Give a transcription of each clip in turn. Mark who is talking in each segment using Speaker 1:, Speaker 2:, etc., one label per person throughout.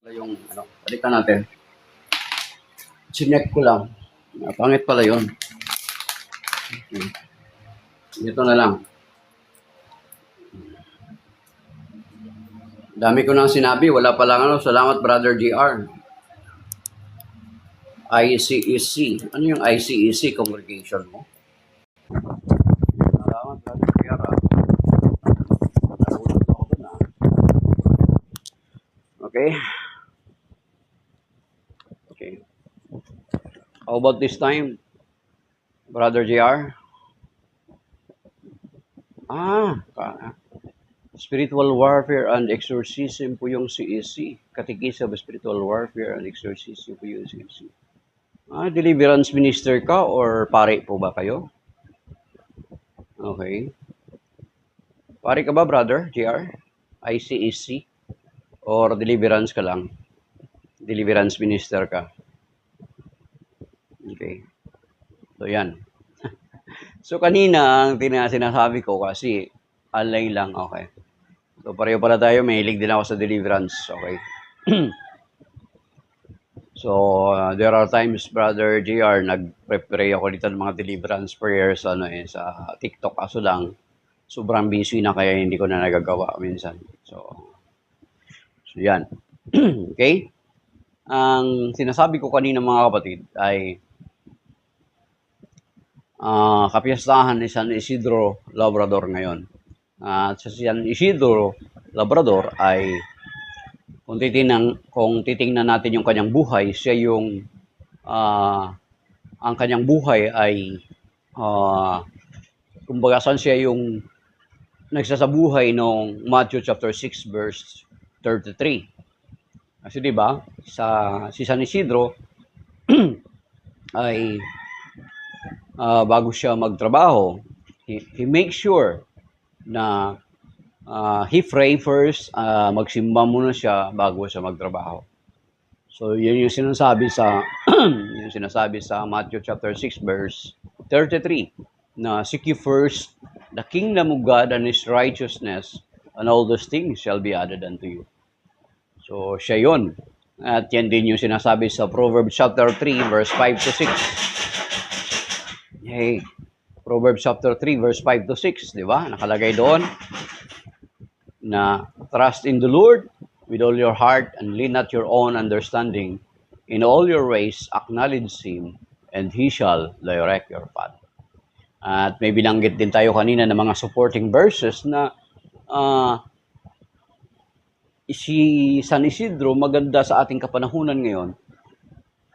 Speaker 1: Yung ano, balikan natin. Chinek ko lang. Pangit pala yun. Ito na lang. Dami ko nang sinabi. Wala pa lang ano. Salamat, Brother GR. ICEC. Ano yung ICEC congregation mo? Salamat, Brother GR. Nagulat ako dun, ah. Okay. Okay. How about this time, Brother GR? Spiritual Warfare and Exorcism po yung CEC. Katikisa of Spiritual Warfare and Exorcism po yung CEC. Deliverance minister ka or pare po ba kayo? Okay. Pare ka ba, Brother GR? ICEC? Or deliverance ka lang? Deliverance minister ka? Okay. So, yan. So, kanina, ang sinasabi ko kasi, alay lang, okay. So, pareho pala tayo, mahilig din ako sa deliverance, okay. So, there are times, Brother JR, nag-pray ako dito ng mga deliverance prayers sa TikTok. Kaso lang, sobrang busy na kaya hindi ko na nagagawa minsan. So yan. Okay? Ang sinasabi ko kanina mga kapatid ay kapiyastahan ni San Isidro Labrador ngayon. At sa San Isidro Labrador ay kung titingnan natin yung kanyang buhay, siya yung ang kanyang buhay ay kumbaga saan siya yung nagsasabuhay nung Matthew chapter 6 verse 33. Kasi 'di ba, si San Isidro ay bago siya magtrabaho, he makes sure na he pray first, magsimba muna siya bago siya magtrabaho. So, yun yung sinasabi sa Matthew chapter 6 verse 33 na seek ye first the kingdom of God and His righteousness, and all those things shall be added unto you. So, siya yun. At yan din yung sinasabi sa Proverbs chapter 3 verse 5 to 6. Hey, Proverbs chapter 3 verse 5 to 6, di ba? Nakalagay doon na trust in the Lord with all your heart and lean not your own understanding. In all your ways acknowledge Him and He shall direct your path. At may binanggit din tayo kanina ng mga supporting verses na si San Isidro maganda sa ating kapanahunan ngayon.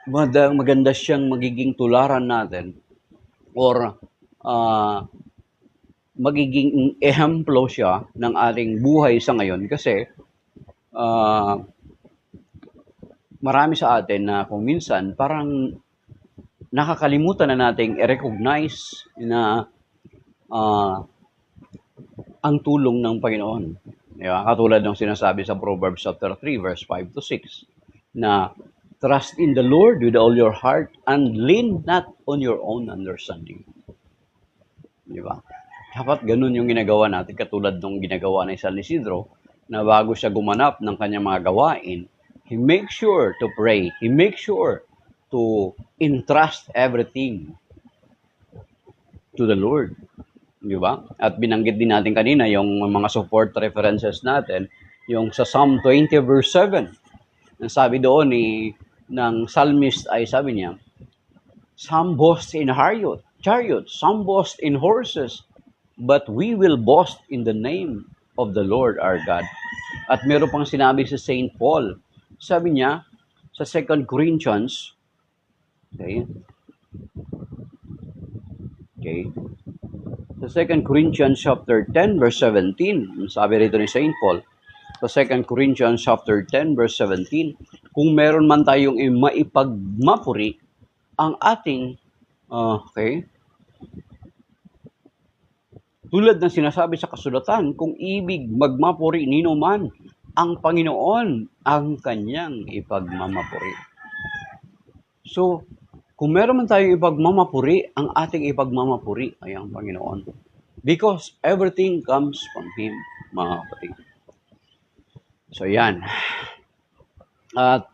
Speaker 1: Maganda siyang magiging tularan natin or magiging ehemplo siya ng ating buhay sa ngayon kasi marami sa atin na kung minsan parang nakakalimutan na nating i-recognize na ang tulong ng Panginoon. Diba? Katulad ng sinasabi sa Proverbs chapter 3 verse 5 to 6 na trust in the Lord with all your heart and lean not on your own understanding. Diba? Dapat ganun yung ginagawa natin katulad ng ginagawa ni San Isidro na bago siya gumanap ng kanyang mga gawain, he makes sure to pray. He makes sure to entrust everything to the Lord. Di ba? At binanggit din natin kanina yung mga support references natin, yung sa Psalm 20 verse 7. Ang sabi doon ng psalmist ay sabi niya, some boast in chariots, some boast in horses, but we will boast in the name of the Lord our God. At meron pang sinabi sa St. Paul. Sabi niya sa 2 Corinthians, okay, sa 2 Corinthians chapter 10 verse 17, sabi rito ni St. Paul, sa 2 Corinthians chapter 10 verse 17, kung meron man tayong maipagmapuri ang ating, tulad ng sinasabi sa kasulatan, kung ibig magmapuri nino man, ang Panginoon ang kanyang ipagmamapuri. So, kung meron man tayong ipagmamapuri, ang ating ipagmamapuri ay ang Panginoon. Because everything comes from Him, mga kapatid. So, yan. At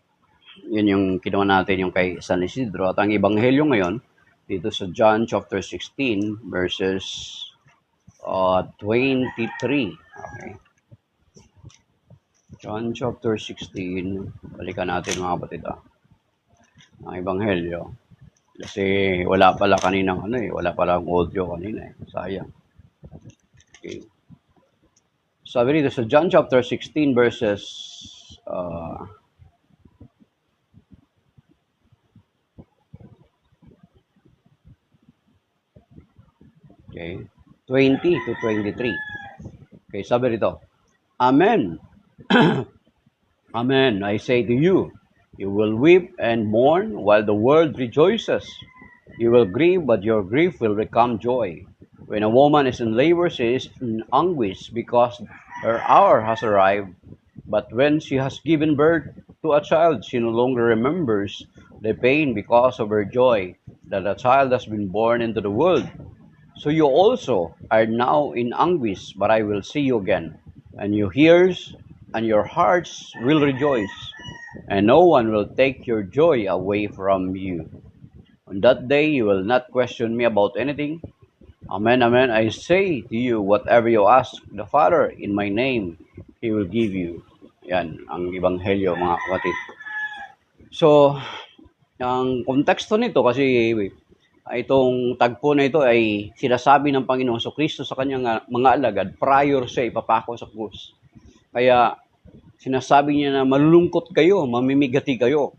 Speaker 1: yun yung ginawa natin yung kay San Isidro. At ang ebanghelyo ngayon, dito sa John chapter 16, verses 23. Okay. John chapter 16, balikan natin mga kapatid ang ebanghelyo. Kasi wala pala kaninang wala pala ang audio kanina Sayang. Okay. Sabi dito sa John chapter 16 verses okay, 20 to 23. Okay, sabi dito, Amen. Amen, I say to you, you will weep and mourn while the world rejoices. You will grieve, but your grief will become joy. When a woman is in labor, she is in anguish because her hour has arrived. But when she has given birth to a child, she no longer remembers the pain because of her joy that a child has been born into the world. So you also are now in anguish, but I will see you again, and your ears and your hearts will rejoice, and no one will take your joy away from you. On that day you will not question me about anything. Amen, amen. I say to you, whatever you ask the Father in my name, He will give you. Yan, ang Ebanghelyo mga kapatid. So, ang konteksto nito kasi itong tagpo na ito ay sinasabi ng Panginoong Kristo sa kanyang mga alagad prior siya ipapako sa krus. Kaya sinasabi niya na malulungkot kayo, mamimigati kayo.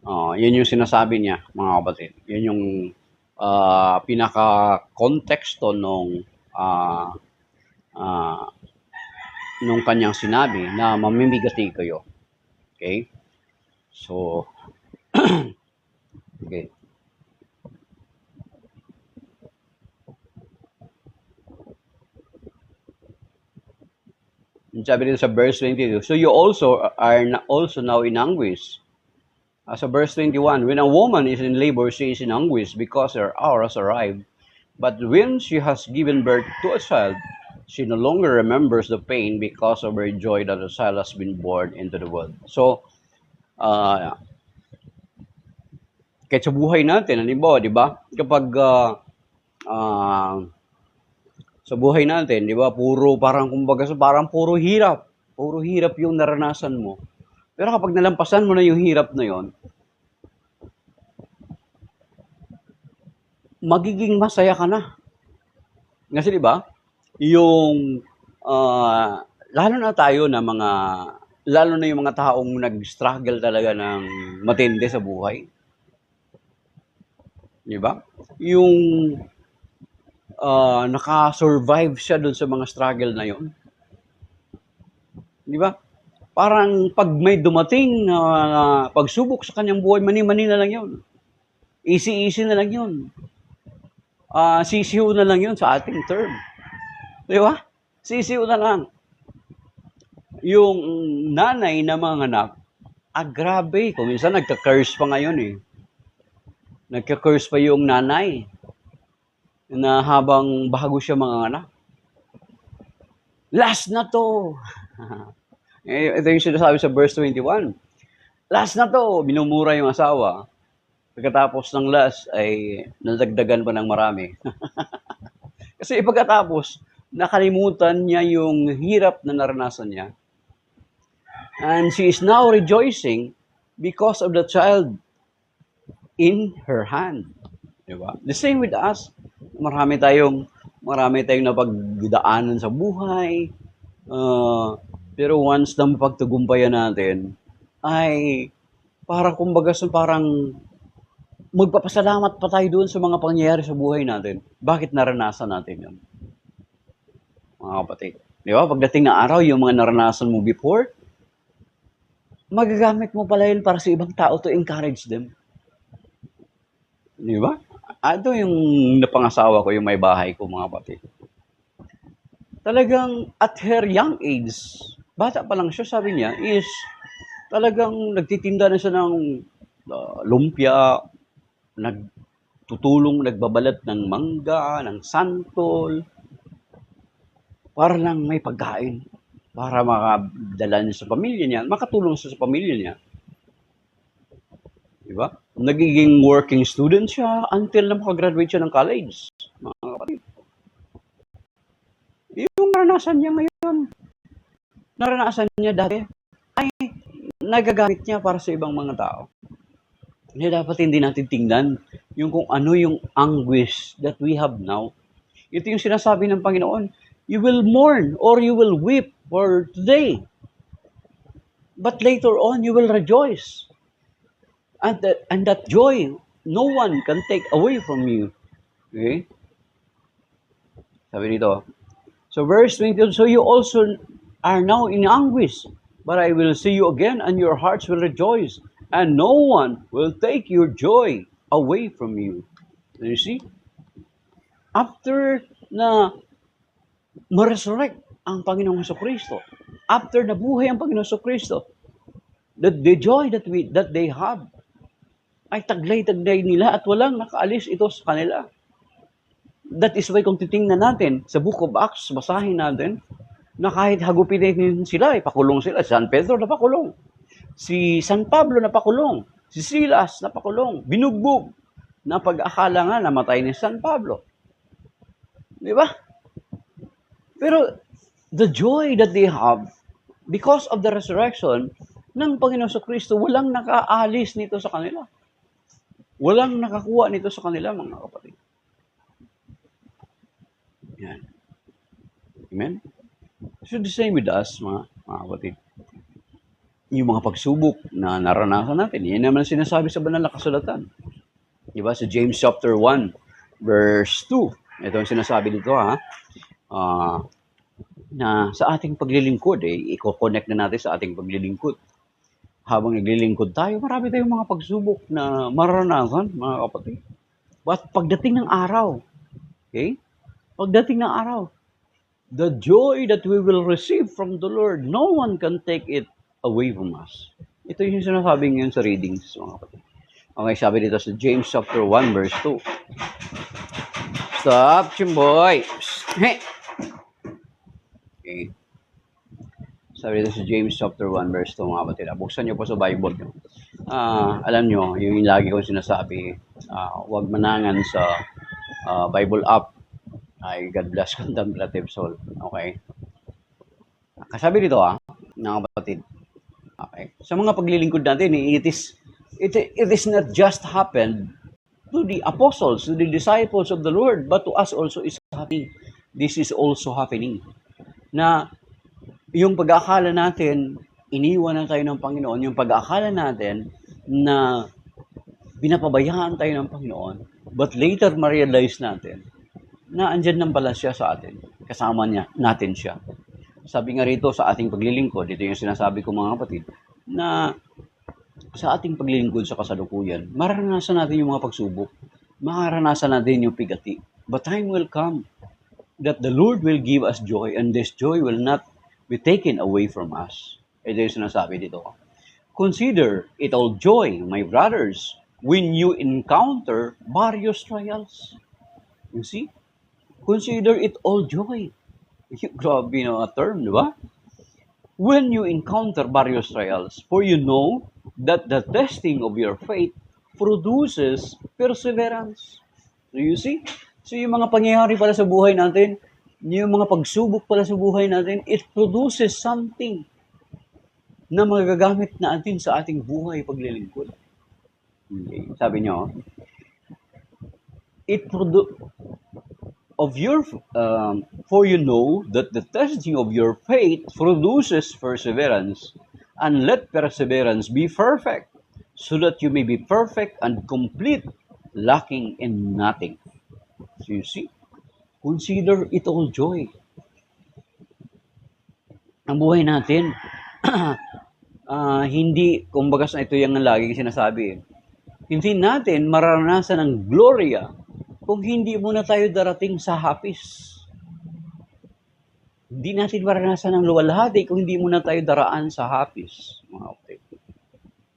Speaker 1: Yun yung sinasabi niya, mga kapatid. Yun yung pinaka-konteksto nung kanyang sinabi na mamimigati kayo. Okay? So, okay. Sabi dito sa verse 22, so you also are also now in anguish. Sa verse 21, when a woman is in labor, she is in anguish because her hour has arrived. But when she has given birth to a child, she no longer remembers the pain because of her joy that the child has been born into the world. So, kahit sa buhay natin, halimbawa, di ba? Kapag sa buhay natin, di ba, parang puro hirap. Puro hirap yung naranasan mo. Pero kapag nalampasan mo na yung hirap na yon, magiging masaya ka na. Kasi di ba, yung lalo na yung mga taong nag-struggle talaga ng matindi sa buhay. Di ba? Yung naka-survive siya doon sa mga struggle na yon. Di ba? Parang pag may dumating na pagsubok sa kanyang buhay, mani-mani na lang yun. Easy-easy na lang yun. Sisiw na lang yun sa ating term. Di ba? Sisiw na lang. Yung nanay na mga anak, grabe. Kung minsan nagka-curse pa ngayon Nagka-curse pa yung nanay na habang bago siya mga anak. Last na to. Ito yung sinasabi sa verse 21. Last na to. Minumura yung asawa. Pagkatapos ng last ay nadagdagan pa ng marami. Kasi pagkatapos, nakalimutan niya yung hirap na naranasan niya. And she is now rejoicing because of the child in her hand. Diba? The same with us. Marami tayong napagdaanan sa buhay. Pero once na mapagtagumpayan natin, ay parang magpapasalamat pa tayo doon sa mga pangyayari sa buhay natin. Bakit naranasan natin yun? Mga kapatid. Di ba? Pagdating na araw, yung mga naranasan mo before, magagamit mo pala yun para sa ibang tao to encourage them. Di ba? Ito yung napangasawa ko, yung may bahay ko, mga kapatid. Talagang at her young age, bata pa lang siya, sabi niya, is talagang nagtitinda na siya ng lumpia, nagbabalat ng mangga, ng santol, para lang may pagkain. para makadala niya sa pamilya niya, makatulong siya sa pamilya niya. Di ba? Nagiging working student siya until na makagraduate siya ng college. Mga kapatid. Yung naranasan niya ngayon, naranasan niya dati, ay nagagamit niya para sa ibang mga tao. Hindi dapat hindi natin tingnan yung kung ano yung anguish that we have now. Ito yung sinasabi ng Panginoon, you will mourn or you will weep for today. But later on, you will rejoice. And that joy, no one can take away from you. Okay? Sabi dito. So verse 22, so you also are now in anguish, but I will see you again and your hearts will rejoice, and no one will take your joy away from you. You see? After na ma-resurrect ang Panginoong Jesucristo, after nabuhay ang Panginoong Jesucristo, the joy that they have ay taglay-taglay nila at walang nakaalis ito sa kanila. That is why kung titingnan natin sa Book of Acts, basahin natin na kahit hagupitin sila, pakulong sila. Si San Pedro napakulong. Si San Pablo napakulong. Si Silas napakulong. Binugbog. Na pag-akala nga namatay ni San Pablo. Di ba? Pero the joy that they have because of the resurrection ng Panginoon Kristo, walang nakaalis nito sa kanila. Walang nakakuha nito sa kanila, mga kapatid. Yan. Amen? So the same with us, mga kapatid. Yung mga pagsubok na naranasan natin, yan naman sinasabi sa banal na kasulatan. Diba? Sa James chapter 1, verse 2. Ito ang sinasabi dito, na sa ating paglilingkod, i-connect na natin sa ating paglilingkod. Habang naglilingkod tayo, marami tayong mga pagsubok na maranasan, mga kapatid. But pagdating ng araw, okay? Pagdating ng araw, the joy that we will receive from the Lord, no one can take it away from us. Ito yung sinasabi ngayon sa readings, mga kapatid. Okay, sabi dito sa James chapter 1, verse 2. Stop, chimboy! Hey! Okay. Sabi dito sa James chapter 1, verse 2, mga kapatid. Buksan niyo po sa Bible niyo. Alam niyo, yung lagi kong sinasabi, huwag manangan sa Bible app. Ay, God bless contemplative soul. Okay? Kasabi dito, mga kapatid. Okay? Sa mga paglilingkod natin, it is not just happened to the apostles, to the disciples of the Lord, but to us also is happening. This is also happening. Na yung pag-aakala natin, iniwan na tayo ng Panginoon, yung pag-aakala natin na binapabayaan tayo ng Panginoon, but later ma-realize natin na andyan nang pala siya sa atin. Kasama natin siya. Sabi nga rito sa ating paglilingkod, ito yung sinasabi ko mga kapatid, na sa ating paglilingkod sa kasalukuyan, maranasan natin yung mga pagsubok, maranasan natin yung pigati. But time will come that the Lord will give us joy, and this joy will not be taken away from us. Ito yung sinasabi dito. Consider it all joy, my brothers, when you encounter various trials. You see? Consider it all joy. Grabe na term, di ba? When you encounter various trials, for you know that the testing of your faith produces perseverance. So you see? So yung mga pangyayari pala sa buhay natin, yung mga pagsubok pala sa buhay natin, it produces something na magagamit natin sa ating buhay paglilingkod. Okay. Sabi niyo, for you know that the testing of your faith produces perseverance, and let perseverance be perfect, so that you may be perfect and complete, lacking in nothing. So you see, consider it all joy. Ang buhay natin, hindi, kumbaga sa ito yung lagi sinasabi, hindi natin mararanasan ang gloria kung hindi muna tayo darating sa hapis. Hindi natin maranasan ang luwalhati kung hindi muna tayo daraan sa hapis. Okay.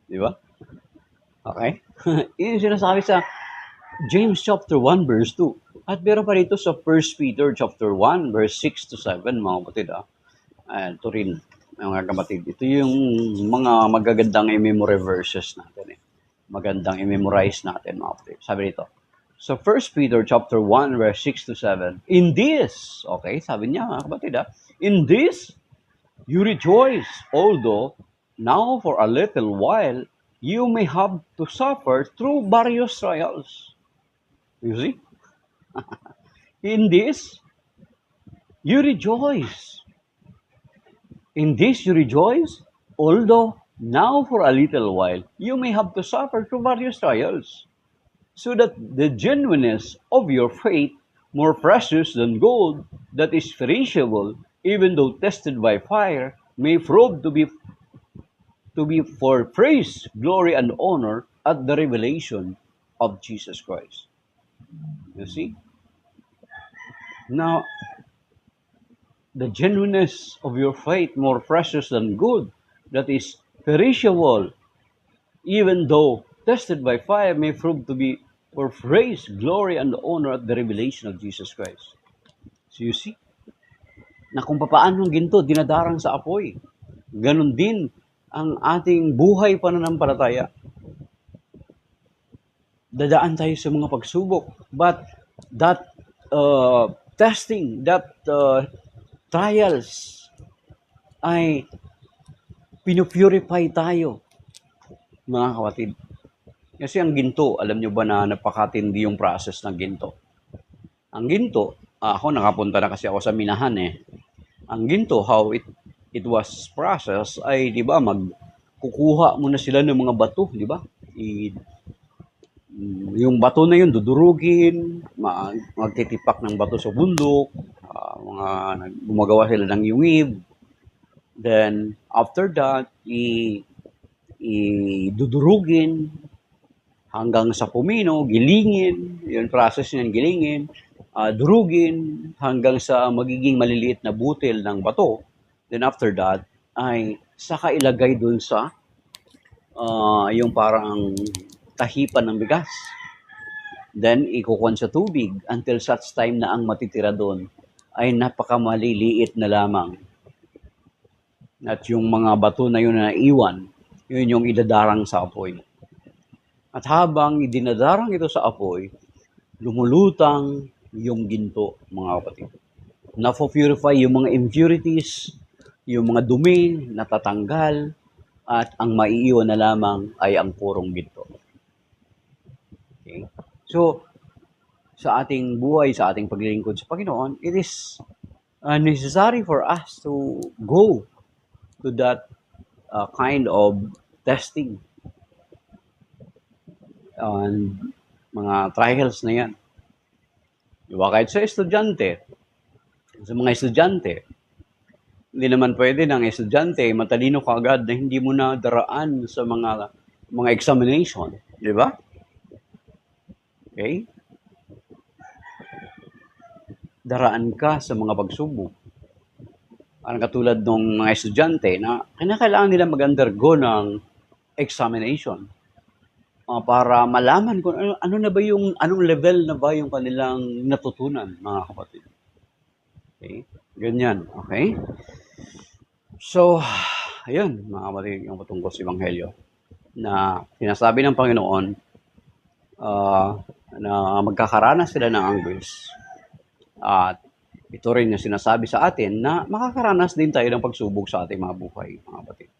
Speaker 1: Di ba? Okay? Yun yung sinasabi sa James chapter 1 verse 2. At meron pa rito sa 1 Peter chapter 1 verse 6 to 7, mga kapatid. Ito rin, mga kapatid. Ito yung mga magagandang i-memory verses natin. Magandang i-memorize natin, mga kapatid. Sabi nito, so 1 Peter chapter 1, verse 6 to 7, in this, okay, sabi niya, mga kapatid, in this, you rejoice, although now for a little while, you may have to suffer through various trials. You see? In this, you rejoice. In this you rejoice, although now for a little while you may have to suffer through various trials, so that the genuineness of your faith, more precious than gold that is perishable, even though tested by fire, may prove to be for praise, glory, and honor at the revelation of Jesus Christ. You see? Now, the genuineness of your faith, more precious than gold that is perishable, even though tested by fire, may prove to be for praise, glory, and honor at the revelation of Jesus Christ. So you see, na kung papaano ang ginto dinadarang sa apoy, ganun din ang ating buhay pananampalataya. Dadaan tayo sa mga pagsubok, but that testing, that trials ay pinupurify tayo, mga kapatid. Kasi ang ginto, alam nyo ba na napakatindi yung process ng ginto? Ang ginto, ako nakapunta na kasi ako sa minahan Ang ginto, how it was processed ay, di ba, magkukuha muna sila ng mga bato, di ba? Yung bato na yun, dudurugin, magtitipak ng bato sa bundok, gumagawa sila ng yungib. Then, after that, dudurugin hanggang sa pumino, gilingin, yung process niyan, gilingin, durugin hanggang sa magiging maliliit na butil ng bato. Then after that, ay saka ilagay dun sa yung parang tahipan ng bigas. Then, ikukuhan sa tubig until such time na ang matitira doon ay napakamaliliit na lamang. At yung mga bato na yun na iwan, yun yung idadarang sa apoy. At habang idinadarang ito sa apoy, lumulutang yung ginto, mga kapatid. Napopurify yung mga impurities, yung mga dumi, natatanggal, at ang maiiwan na lamang ay ang purong ginto. Okay? So, sa ating buhay, sa ating paglilingkod sa Panginoon, it is necessary for us to go to that kind of testing and mga trials na yan. Diba? Kahit sa estudyante, sa mga estudyante, hindi naman pwede ng estudyante matalino ka agad na hindi mo na daraan sa mga examination. Di ba? Okay? Daraan ka sa mga pagsubok. Parang katulad ng mga estudyante na kinakailangan nila mag-undergo ng examination para malaman kung ano na ba yung, anong level na ba yung kanilang natutunan, mga kapatid. Okay? Ganyan. Okay? So, ayun, mga kapatid, yung patungkol sa Ebanghelyo na sinasabi ng Panginoon na magkakaranas sila ng anguish. At ito rin yung sinasabi sa atin na makakaranas din tayo ng pagsubok sa ating mga buhay, mga kapatid.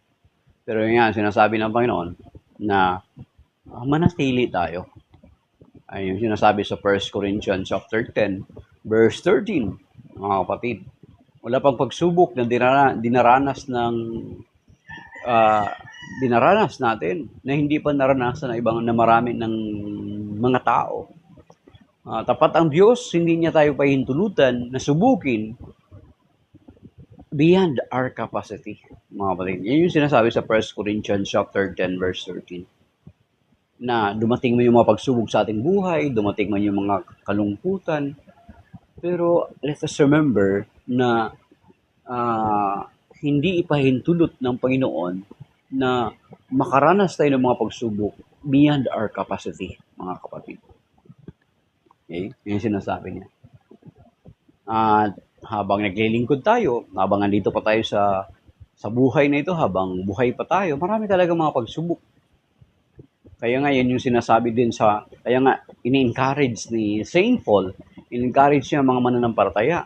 Speaker 1: Pero yun nga, sinasabi ng Panginoon na manatili tayo. Ay yung sinasabi sa 1 Corinthians chapter 10, verse 13, mga kapatid. Wala pang pagsubok na dinaranas natin na hindi pa naranasan ng ibang na marami ng mga tao. Tapat ang Diyos, hindi niya tayo pahintulutan na subukin beyond our capacity, mga kapatid. Yan yung sinasabi sa 1 Corinthians chapter 10, verse 13. Na dumating man yung mga pagsubok sa ating buhay, dumating man yung mga kalungkutan, pero let us remember na hindi ipahintulot ng Panginoon na makaranas tayo ng mga pagsubok beyond our capacity, mga kapatid. Okay? Yan yung sinasabi niya. habang naglilingkod tayo, habang andito pa tayo sa buhay na ito, habang buhay pa tayo, marami talaga mga pagsubok. Kaya nga yan yung sinasabi din kaya nga ini-encourage ni Saint Paul, in-encourage niya mga mananampalataya.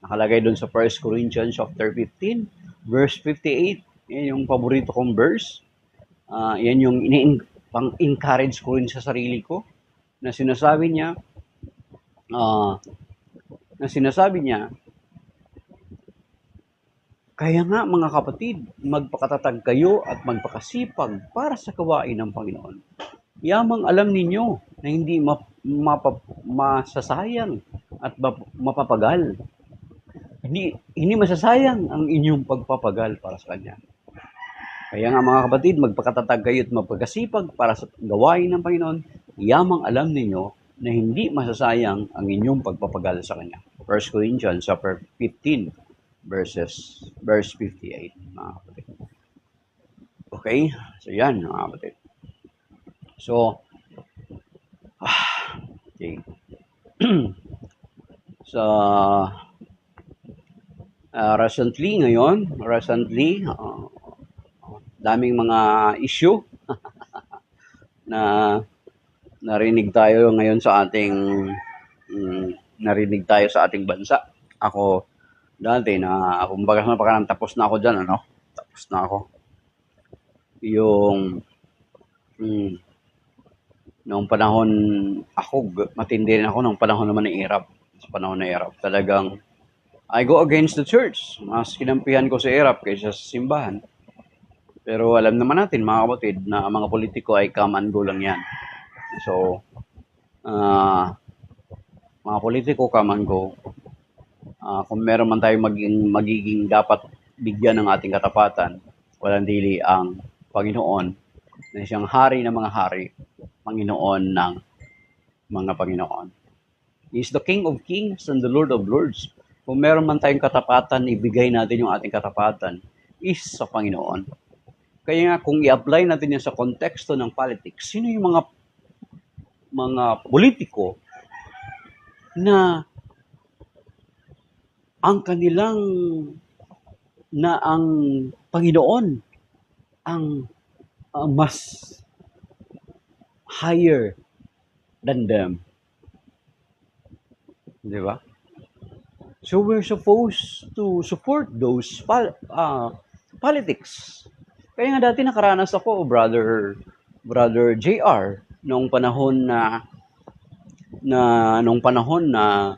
Speaker 1: Nakalagay doon sa 1 Corinthians chapter 15, verse 58. Yan yung paborito kong verse. Yan yung pang-encourage ko rin sa sarili ko na sinasabi niya, uh, kaya nga mga kapatid, magpakatatag kayo at magpakasipag para sa gawain ng Panginoon. Yamang alam ninyo na hindi masasayang at mapapagal. Hindi masasayang ang inyong pagpapagal para sa Kanya. Kaya nga mga kapatid, magpakatatag kayo at magpakasipag para sa gawain ng Panginoon. Yamang alam ninyo na hindi masasayang ang inyong pagpapagal sa Kanya. 1 Corinthians chapter 15, verse 58, mga kapatid. Okay? So, yan, mga kapatid. So, okay. So, recently, daming mga issue na narinig tayo sa ating bansa. Ako, dati kumbaga parang tapos na ako dyan, tapos na ako. Noong panahon, matindi rin ako noong panahon naman ng Irap. Sa panahon ng Irap, talagang I go against the church. Mas kinampihan ko sa Irap kaysa sa simbahan. Pero alam naman natin, mga kapatid, na ang mga politiko ay come and go lang yan. So, mga politiko come and go. Kung meron man tayong magiging dapat bigyan ng ating katapatan, walang dili ang Panginoon na siyang hari ng mga hari, Panginoon ng mga Panginoon. He is the King of Kings and the Lord of Lords. Kung meron man tayong katapatan, ibigay natin yung ating katapatan is sa Panginoon. Kaya nga, kung i-apply natin yan sa konteksto ng politics, sino yung mga politiko na ang Panginoon ang mas higher than them. Di ba? So we're supposed to support those politics. Kaya nga dati nakaranas ako, brother JR, nung panahon na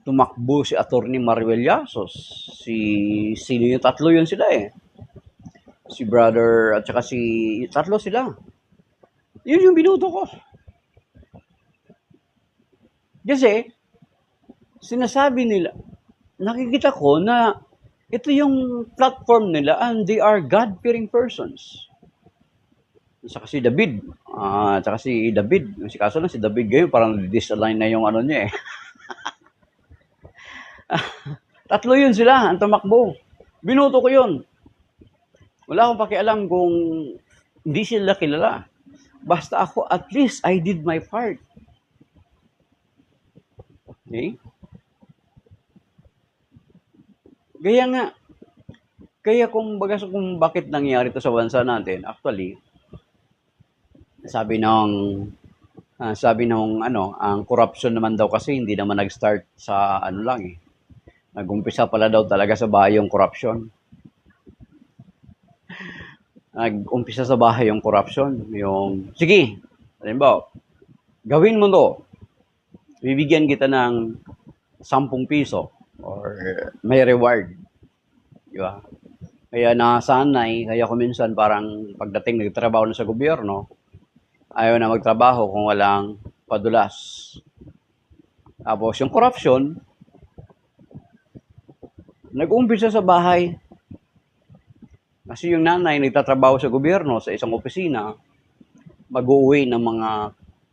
Speaker 1: tumakbo si Attorney Mariel Llasos. Sino yung tatlo yun sila eh. Si brother at saka tatlo sila. Yun yung binuto ko. Kasi, sinasabi nila, nakikita ko na ito yung platform nila and they are God-fearing persons. Saka si David. Kaso lang si David ngayon parang disalign na yung niya eh. Tatlo yun sila, ang tumakbo. Binuto ko yun. Wala akong pakialam kung hindi sila kilala. Basta ako, at least I did my part. Okay? Kaya kung bakit nangyari ito sa bansa natin, actually, sabi ng ang corruption naman daw kasi hindi naman nag-start sa lang eh. Nag-umpisa pala daw talaga sa bahay yung corruption. Nag-umpisa sa bahay yung corruption. Sige, halimbawa, gawin mo to. Bibigyan kita ng 10 piso or may reward. Di ba? Kaya kaya ko minsan parang pagdating nagtrabaho na sa gobyerno, ayaw na magtrabaho kung walang padulas. Tapos yung corruption, nag-umpisa sa bahay. Kasi yung nanay nagtatrabaho sa gobyerno sa isang opisina, mag-uwi ng mga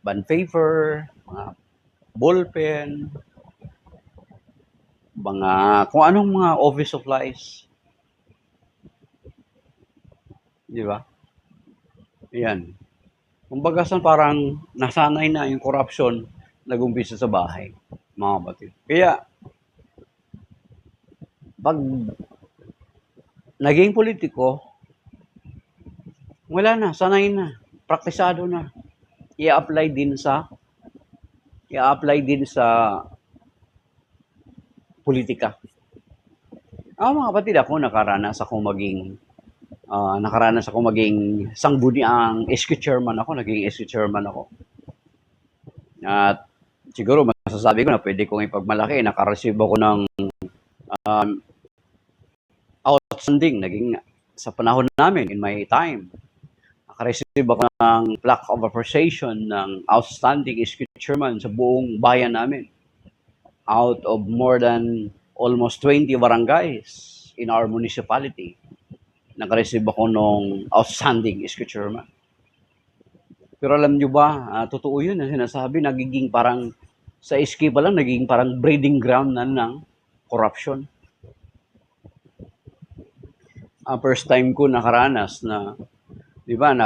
Speaker 1: bond paper, mga ballpen, kung anong mga office supplies. Di ba? Yan. Kumbaga parang nasanay na yung corruption nag-umpisa sa bahay, mga kapatid. Kaya, pag naging politiko, wala na, sanay na, praktisado na. I-apply din sa politika. Mga kapatid, nakaranas ako maging sangguniang SQ chairman ako, naging SQ chairman ako. At siguro masasabi ko na pwede kong ipagmalaki, nakareceive ako ng outstanding, naging sa panahon namin, in my time, nakareceive ako ng plaque of appreciation ng outstanding SQ chairman sa buong bayan namin. Out of more than almost 20 barangays in our municipality, nakareceive ako ng outstanding SQ chairman. Pero alam nyo ba, totoo yun ang sinasabi, nagiging parang, sa SQ pa lang, nagiging parang breeding ground na ng corruption. First time ko nakaranas na, di ba,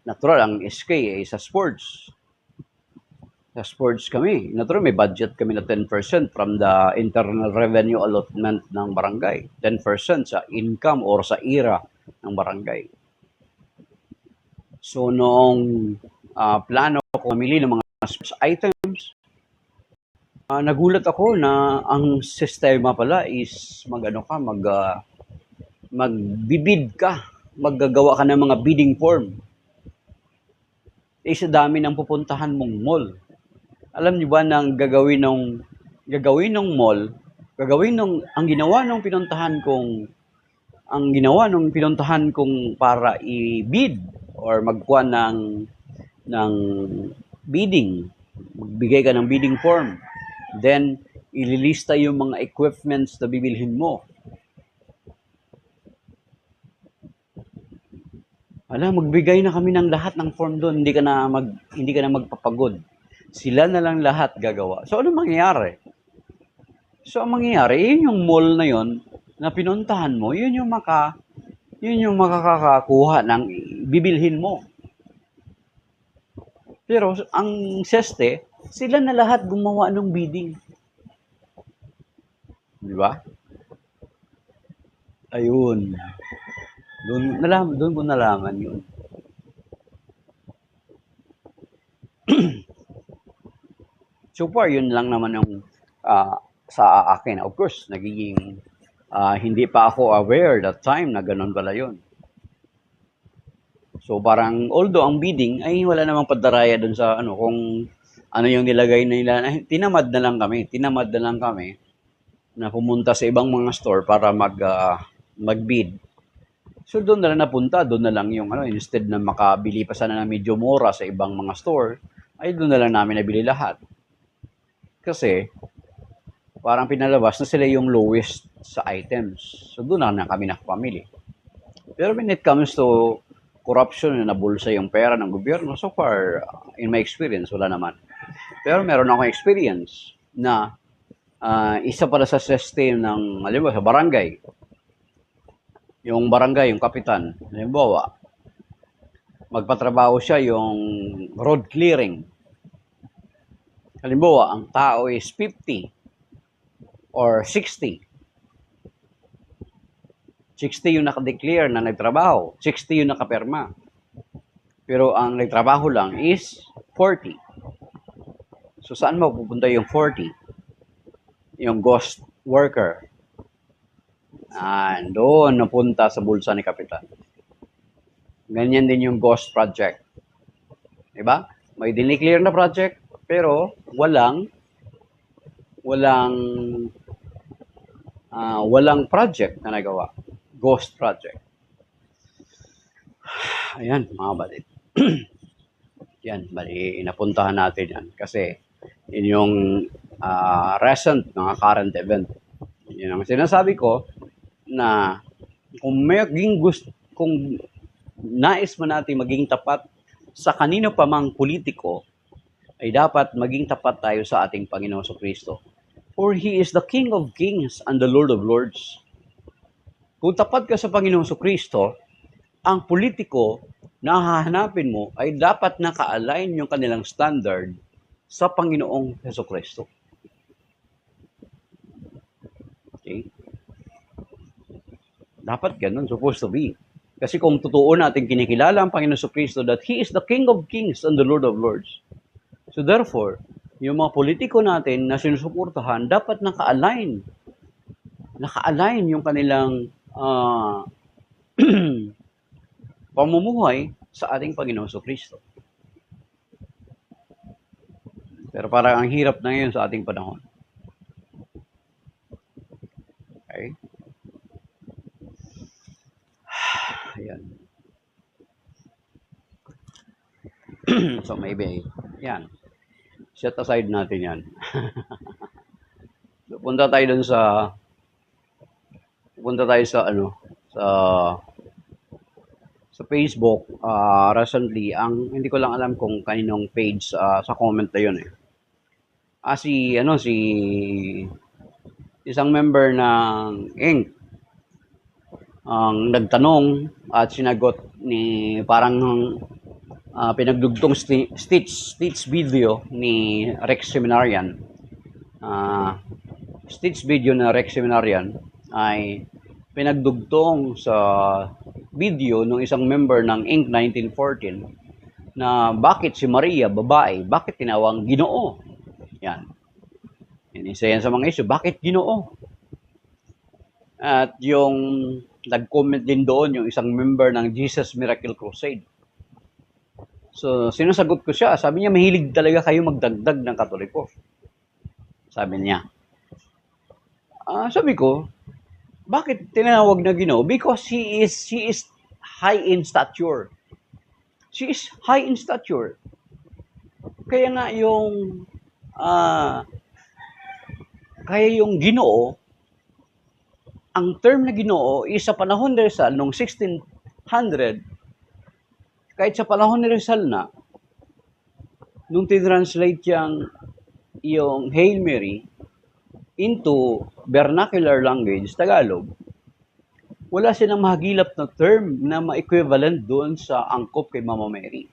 Speaker 1: natural ang SK ay sa sports. Sa sports kami, natural may budget kami na 10% from the internal revenue allotment ng barangay. 10% sa income or sa IRA ng barangay. So noong plano ko mamili ng mga sports items, nagulat ako na ang sistema pala is magbibid ka, maggagawa ka ng mga bidding form. Sa dami ng pupuntahan mong mall. Alam niyo ba nang gagawin ng mall, ang ginawa nung pinuntahan kong para i-bid or magkuha ng bidding, magbigay ka ng bidding form. Then ililista yung mga equipments na bibilhin mo. Magbigay na kami ng lahat ng form doon, hindi ka na magpapagod. Sila na lang lahat gagawa. So, ano mangyayari? So, ang mangyayari, yun yung mall na yun na pinuntahan mo, yun yung makakakuha ng bibilhin mo. Pero, ang seste, sila na lahat gumawa ng bidding. Di ba? Ayun. Doon ko nalaman yun. So far, yun lang naman yung sa akin. Of course, nagiging hindi pa ako aware that time na ganun pala yun. So parang, although ang bidding ay wala namang padaraya dun sa kung ano yung nilagay nila. Tinamad na lang kami na pumunta sa ibang mga store para mag-bid. So doon na lang napunta, doon na lang yung instead na makabili pa sana ng medyo mura sa ibang mga store, ay doon na lang namin nabili lahat. Kasi parang pinalabas na sila yung lowest sa items. So doon na kami nakapamili. Pero when it comes to corruption na nabulsa yung pera ng gobyerno, so far, in my experience, wala naman. Pero meron akong experience na isa pala sa system ng, halimbawa, sa barangay. Yung barangay, yung kapitan, halimbawa, magpatrabaho siya yung road clearing. Halimbawa, ang tao is 50 or 60. 60 yung nakadeclare na nagtrabaho. 60 yung nakaperma. Pero ang nagtrabaho lang is 40. So, saan mapupunta yung 40? Yung ghost worker. Doon napunta sa bulsa ni Kapitan. Ganyan din yung ghost project. Diba? May dineclare na project, pero walang project na nagawa. Ghost project. Ayan, mga balit. Yan, bali, napuntahan natin yan. Kasi, yun yung recent, mga current event. Yun ang sinasabi ko, na kung nais mo natin maging tapat sa kanino pa mang politiko, ay dapat maging tapat tayo sa ating Panginoon Kristo. For He is the King of Kings and the Lord of Lords. Kung tapat ka sa Panginoon Kristo, ang politiko na hahanapin mo ay dapat naka-align yung kanilang standard sa Panginoong Kristo. Okay? Dapat ganun, supposed to be. Kasi kung totoo natin kinikilala ang Panginoon Kristo that He is the King of Kings and the Lord of Lords. So therefore, yung mga politiko natin na sinusuportahan, dapat naka-align yung kanilang pamumuhay sa ating Panginoon Kristo. Pero parang ang hirap na ngayon sa ating panahon. Okay? Ayan. So maybe, yan. Set aside natin yan. So, punta tayo sa Facebook. Recently, hindi ko lang alam kung kaninong page sa comment na yun eh. Si isang member ng Inc. ang nagtanong at sinagot ni parang pinagdugtong stitch video ni Rex Seminarian. Stitch video na Rex Seminarian ay pinagdugtong sa video ng isang member ng Inc. 1914 na bakit si Maria, babae, bakit tinawang Ginoo? Yan. Isa yan sa mga issue. Bakit Ginoo? At yung nag-comment din doon yung isang member ng Jesus Miracle Crusade. So, sinasagot ko siya. Sabi niya, mahilig talaga kayo magdagdag ng Katoliko. Sabi niya. Sabi ko, bakit tinawag na Ginoo? Because she is high in stature. She is high in stature. Kaya nga yung Ginoo, ang term na Ginoo is sa panahon ni Rizal noong 1600, kahit sa panahon ni Rizal na, nung tinranslate yung Hail Mary into vernacular language, Tagalog, wala silang mahagilap na term na ma-equivalent doon sa angkop kay Mama Mary.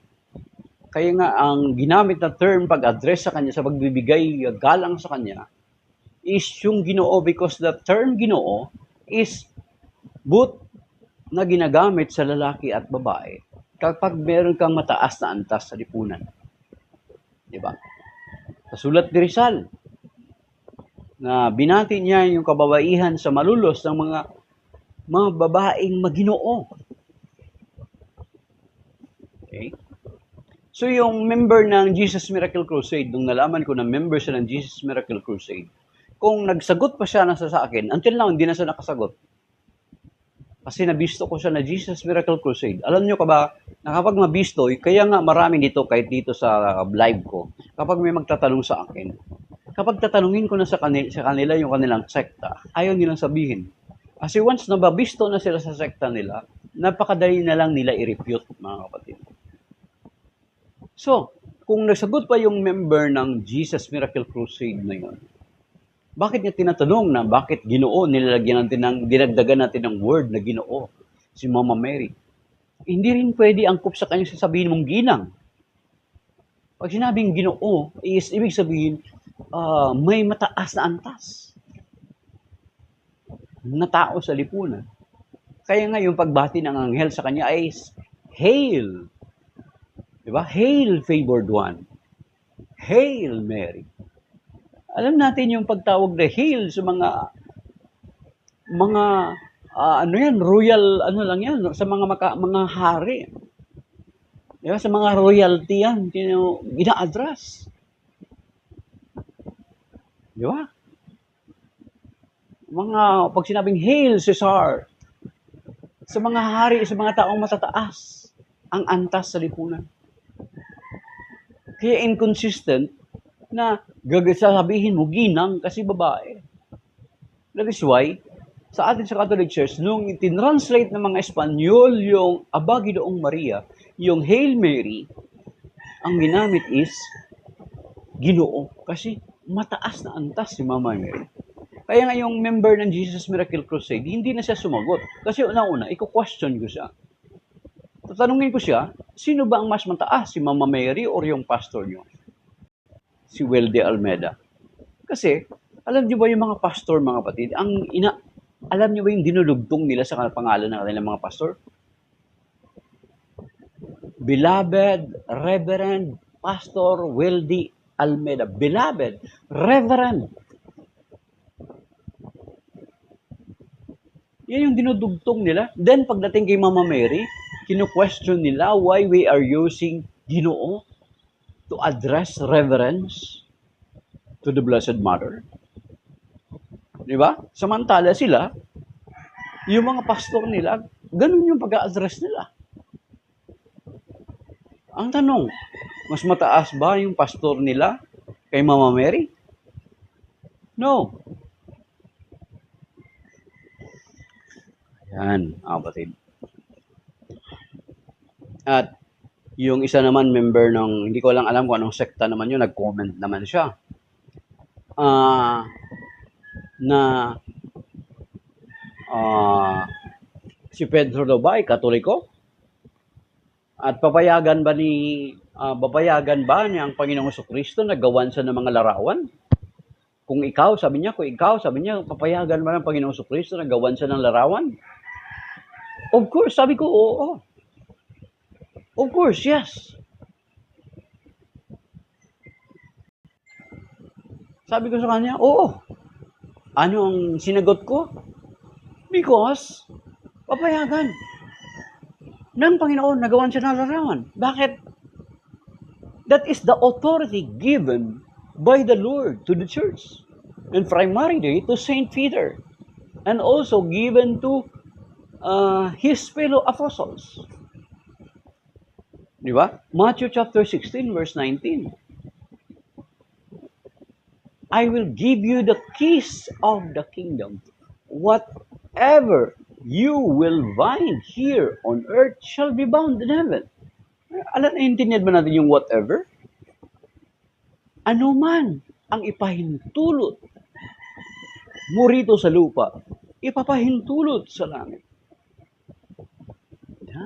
Speaker 1: Kaya nga, ang ginamit na term pag-address sa kanya, sa pagbibigay galang sa kanya, is yung Ginoo because the term Ginoo is both na ginagamit sa lalaki at babae kapag meron kang mataas na antas sa lipunan. Diba? Sa sulat ni Rizal, na binati niya yung kababaihan sa malulos ng mga babaeng maginoo. Okay? So yung member ng Jesus Miracle Crusade, nung nalaman ko na member siya ng Jesus Miracle Crusade, kung nagsagot pa siya sa akin, until now, hindi na siya nakasagot. Kasi nabisto ko siya na Jesus Miracle Crusade. Alam niyo ka ba, na kapag mabisto, kaya nga marami dito, kahit dito sa live ko, kapag may magtatanong sa akin, kapag tatanungin ko na sa kanila yung kanilang sekta, ayaw nilang sabihin. Kasi once nababisto na sila sa sekta nila, napakadali na lang nila i-refute, mga kapatid. So, kung nagsagot pa yung member ng Jesus Miracle Crusade na yun, bakit niya tinatanong na bakit Ginoo, dinagdagan natin ng word na Ginoo, si Mama Mary? Hindi rin pwede angkop sa kanya sasabihin mong ginang. Pag sinabing Ginoo, ibig sabihin, may mataas na antas na tao sa lipunan. Kaya nga yung pagbati ng anghel sa kanya ay Hail. Diba? Hail, favored one. Hail, Mary. Alam natin yung pagtawag na Hail sa mga royal, lang yan, sa mga hari. Diba? Sa mga royalty yan, gina-address. Di ba? Pag sinabing Hail Caesar, sa mga hari, sa mga taong matataas, ang antas sa lipunan. Kaya inconsistent na sasabihin mo ginang kasi babae. That is why, sa atin sa Catholic Church, nung itinranslate ng mga Espanyol yung Aba Ginoong Maria, yung Hail Mary, ang ginamit is Ginoo. Kasi mataas na antas si Mama Mary. Kaya nga yung member ng Jesus Miracle Crusade, hindi na siya sumagot. Kasi una-una, i-question ko siya. Tatanungin ko siya, sino ba ang mas mataas, si Mama Mary or yung pastor niyo? Si Welde Almeida. Kasi, Alam niyo ba yung mga pastor, mga kapatid, alam niyo ba yung dinudugtong nila sa pangalan ng kanilang mga pastor? Beloved Reverend Pastor Weldy Almeida. Beloved Reverend. Yan yung dinudugtong nila. Then pagdating kay Mama Mary, kino-question nila why we are using Ginoo to address reverence to the Blessed Mother. Di ba? Samantala sila, yung mga pastor nila, ganun yung pag-a-address nila. Ang tanong, mas mataas ba yung pastor nila kay Mama Mary? No. Yan, kapatid. At yung isa naman member ng, hindi ko lang alam kung anong sekta naman yun, nag-comment naman siya. Na si Pedro daw ba ay Katoliko? At papayagan ba niya ang Panginoong Jesucristo na gawan siya ng mga larawan? Kung ikaw, sabi niya, papayagan ba ng Panginoong Jesucristo na gawan siya ng larawan? Of course, sabi ko, oo. Of course, yes. Sabi ko sa kanya, oo. Ano ang sinagot ko? Because, papayagan ng Panginoon na gawan siya ng larawan. Bakit? That is the authority given by the Lord to the church. And primarily to Saint Peter. And also given to his fellow apostles. Di ba? Matthew chapter 16 verse 19. I will give you the keys of the kingdom. Whatever you will bind here on earth shall be bound in heaven. Naintindihan ba natin yung whatever? Ano man ang ipahintulot mo rito sa lupa, ipapahintulot sa langit. Ha?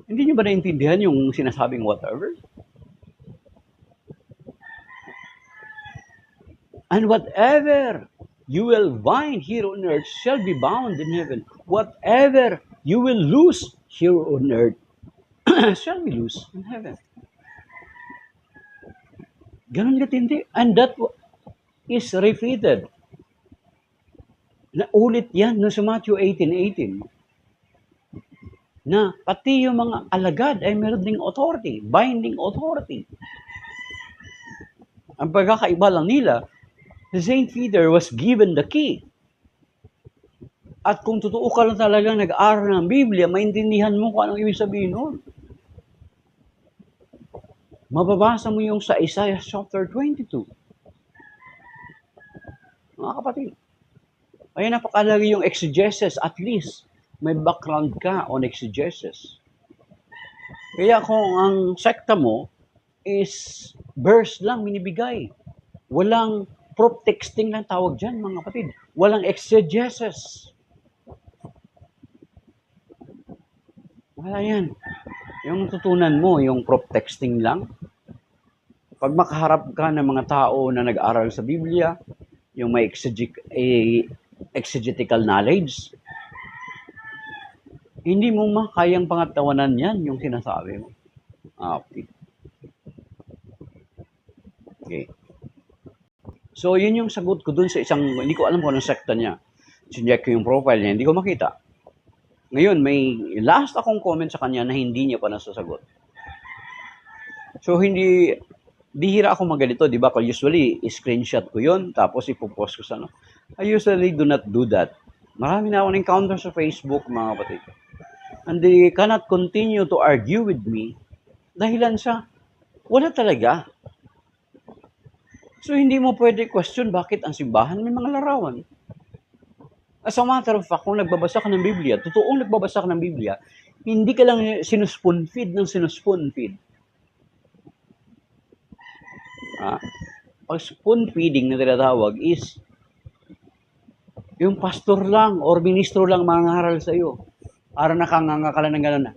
Speaker 1: Hindi nyo ba naintindihan yung sinasabing whatever? And whatever you will bind here on earth shall be bound in heaven. Whatever you will loose here on earth shall be loose in heaven. Ganun katindi. And that is repeated. Naulit yan sa Matthew 18:18. Na pati yung mga alagad ay meron ding authority, binding authority. Ang pagkakaiba lang nila, Saint Peter was given the key. At kung totoo ka lang talagang nag-aaral ng Biblia, maintindihan mo kung anong ibig sabihin nun. Mababasa mo yung sa Isaiah chapter 22. Mga kapatid, ay napakalaga yung exegesis, at least may background ka on exegesis. Kaya kung ang sekta mo is verse lang minibigay, walang proof texting lang tawag dyan, mga kapatid. Walang exegesis. Wala yan. Yung tutunan mo, yung proof texting lang. Pag makaharap ka ng mga tao na nag-aral sa Biblia, yung may exegetical knowledge, hindi mo makayang pangatawanan yan, yung sinasabi mo. Okay. So, yun yung sagot ko dun sa isang, hindi ko alam kung anong sekta niya. Sineck ko yung profile niya, hindi ko makita. Ngayon, may last akong comment sa kanya na hindi niya pa nasasagot. So, bihira ako maganito, di ba? Usually, screenshot ko yun, tapos ipopost ko sa ano. I usually do not do that. Marami na akong encounter sa Facebook, mga kapatid. And they cannot continue to argue with me dahilan sa wala talaga. So, hindi mo pwede question bakit ang simbahan may mga larawan. As a matter of fact, kung nagbabasa ka ng Biblia, totoong nagbabasa ka ng Biblia, hindi ka lang sinuspoon feed ng sinuspoon feed. Pag spoon feeding na tinatawag is yung pastor lang or ministro lang mangaral sa iyo. Para nakanganga ka lang ng gano'n na.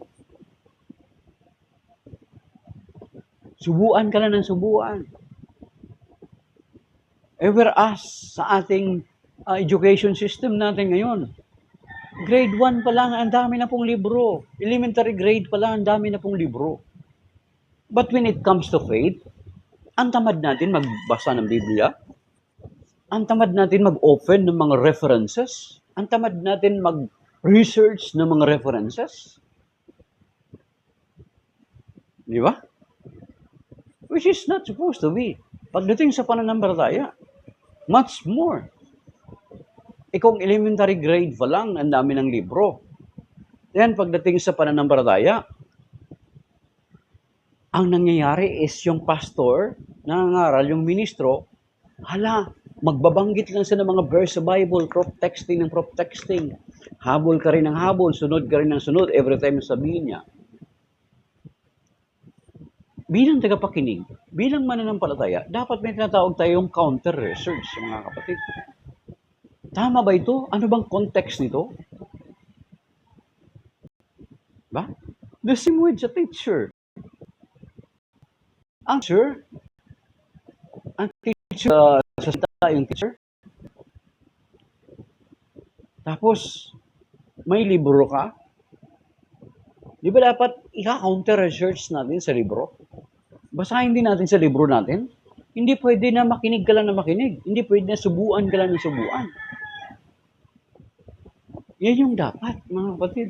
Speaker 1: Subuan ka lang ng subuan. Whereas sa ating education system natin ngayon, grade 1 pa lang, ang dami na pong libro. Elementary grade pa lang, ang dami na pong libro. But when it comes to faith, ang tamad natin magbasa ng Biblia, ang tamad natin mag-open ng mga references, ang tamad natin mag-research ng mga references. Di ba? Which is not supposed to be. Pagdating sa pananampalataya, much more. Kung elementary grade pa lang, ang dami ng libro. Then, pagdating sa pananampalataya, ang nangyayari is yung pastor, nangangaral, yung ministro, magbabanggit lang siya ng mga verse sa Bible, prop texting ng prop texting. Habol ka rin ng habol, sunod ka rin ng sunod, every time sabihin niya. Bilang tagapakinig, bilang mananampalataya, dapat may tinatawag tayong counter-research, mga kapatid. Tama ba ito? Ano bang context nito? Ba? The same with sa teacher. Ang teacher, sa yung teacher. Tapos, may libro ka. Di ba dapat i-counter-research natin sa libro? Basahin din natin sa libro natin. Hindi pwede na makinig ka lang na makinig. Hindi pwede na subuan ka lang na subuan. Yan yung dapat, mga kapatid.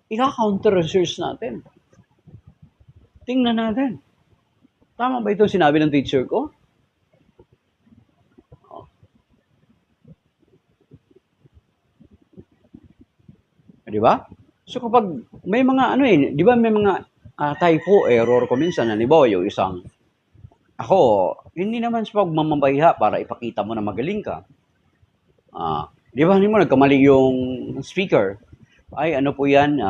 Speaker 1: I-counter-research natin. Tingnan natin. Tama ba ito sinabi ng teacher ko? Di ba? So kapag may mga di ba may mga typo, error ko minsan, halimbawa yung isang, hindi naman sa pagmamabayha para ipakita mo na magaling ka. Di ba, hindi mo nagkamali yung speaker? Ay, ano po yan?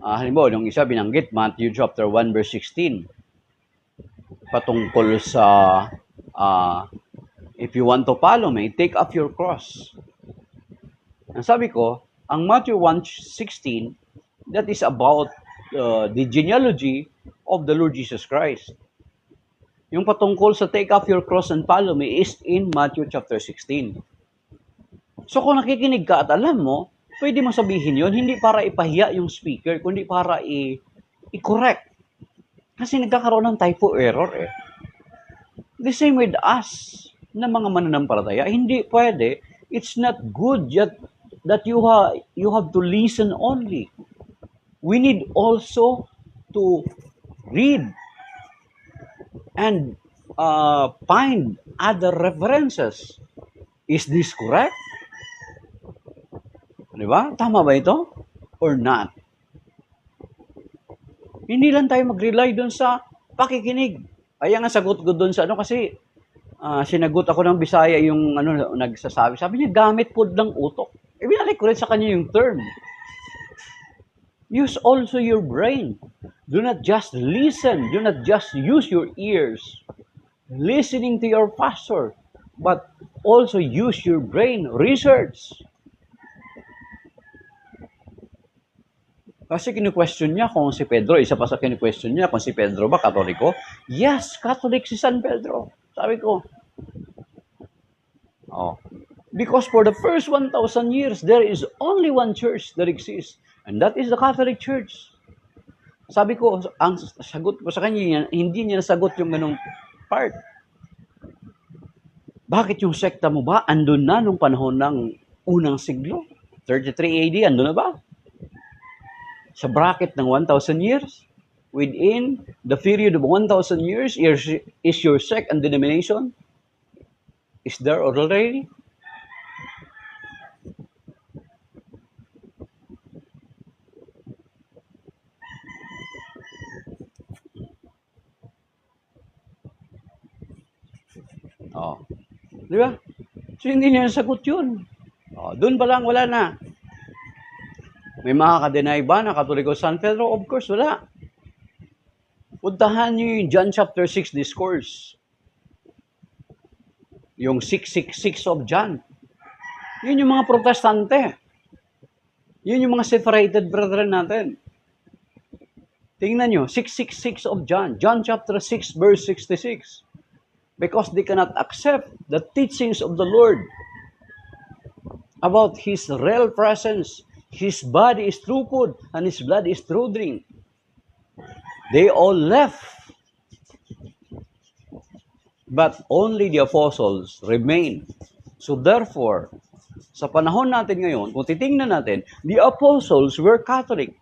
Speaker 1: Halimbawa, yung isa binanggit, Matthew chapter 1 verse 16. Patungkol sa, if you want to follow me, take up your cross. Ang sabi ko, ang Matthew 1:16, that is about the genealogy of the Lord Jesus Christ. Yung patungkol sa take up your cross and follow me is in Matthew chapter 16. So kung nakikinig ka at alam mo, pwede mo sabihin yun, hindi para ipahiya yung speaker, kundi para i-correct. Kasi nagkakaroon ng typo error eh. The same with us na mga mananampalataya, hindi pwede, it's not good that you have to listen only. We need also to read and find other references. Is this correct? Di ba? Tama ba ito? Or not? Hindi lang tayo mag-rely doon sa pakikinig. Kaya nga sagot ko doon sa kasi sinagot ako ng Bisaya yung nagsasabi. Sabi niya, gamit po ng utok. Binalik ko rin sa kanya yung term. Use also your brain. Do not just listen. Do not just use your ears. Listening to your pastor. But also use your brain. Research. Kasi kinu-question niya kung si Pedro, isa pa sa kinu-question niya kung si Pedro ba Katoliko? Yes, Catholic si San Pedro. Sabi ko, because for the first 1,000 years, there is only one church that exists, and that is the Catholic Church. Sabi ko, ang sagot ko sa kanya, hindi niya nasagot yung ganong part. Bakit yung sekta mo ba andun na nung panahon ng unang siglo? 33 AD, andun na ba? Sa bracket ng 1,000 years? Within the period of 1,000 years, is your sect and denomination? Is there already? Di ba? So, hindi niya nasagot yun. Doon pa lang, wala na. May makaka-deny ba na Katoliko San Pedro? Of course, wala. Puntahan niyo yung John chapter 6 discourse. Yung 666 of John. Yun yung mga protestante. Yun yung mga separated brethren natin. Tingnan nyo, 666 of John. John chapter 6, verse 66. Because they cannot accept the teachings of the Lord about His real presence. His body is true food and His blood is true drink. They all left. But only the apostles remain. So therefore, sa panahon natin ngayon, kung titingnan natin, the apostles were Catholic.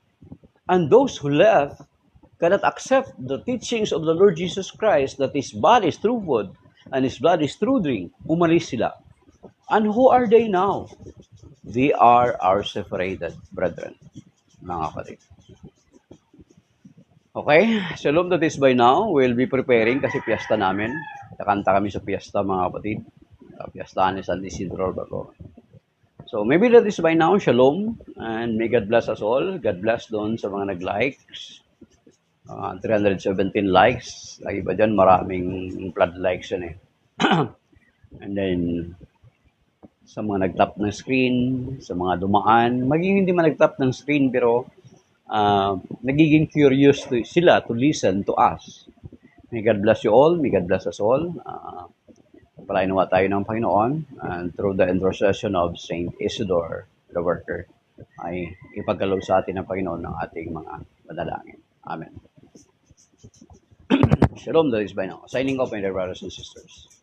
Speaker 1: And those who left cannot accept the teachings of the Lord Jesus Christ that His body is true food and His blood is true drink. Umalis sila. And who are they now? They are our separated brethren, mga kapatid. Okay, shalom that is by now. We'll be preparing kasi piyesta namin. Kakanta kami sa piyesta, mga kapatid. Piyesta ni San Isidro Barco. So maybe that is by now. Shalom and may God bless us all. God bless doon sa mga nag-likes. 317 likes. Lagi ba dyan? Maraming flood likes yun eh. And then, sa mga nag-tap ng screen, sa mga dumaan, maging hindi man nag-tap ng screen pero nagiging curious sila to listen to us. May God bless you all. May God bless us all. Palainawa tayo ng Panginoon and through the intercession of Saint Isidore, the worker, ay ipagkaloob sa atin ng Panginoon ng ating mga madalangin. Amen. Shalom, that is by now. Signing off, my dear brothers and sisters.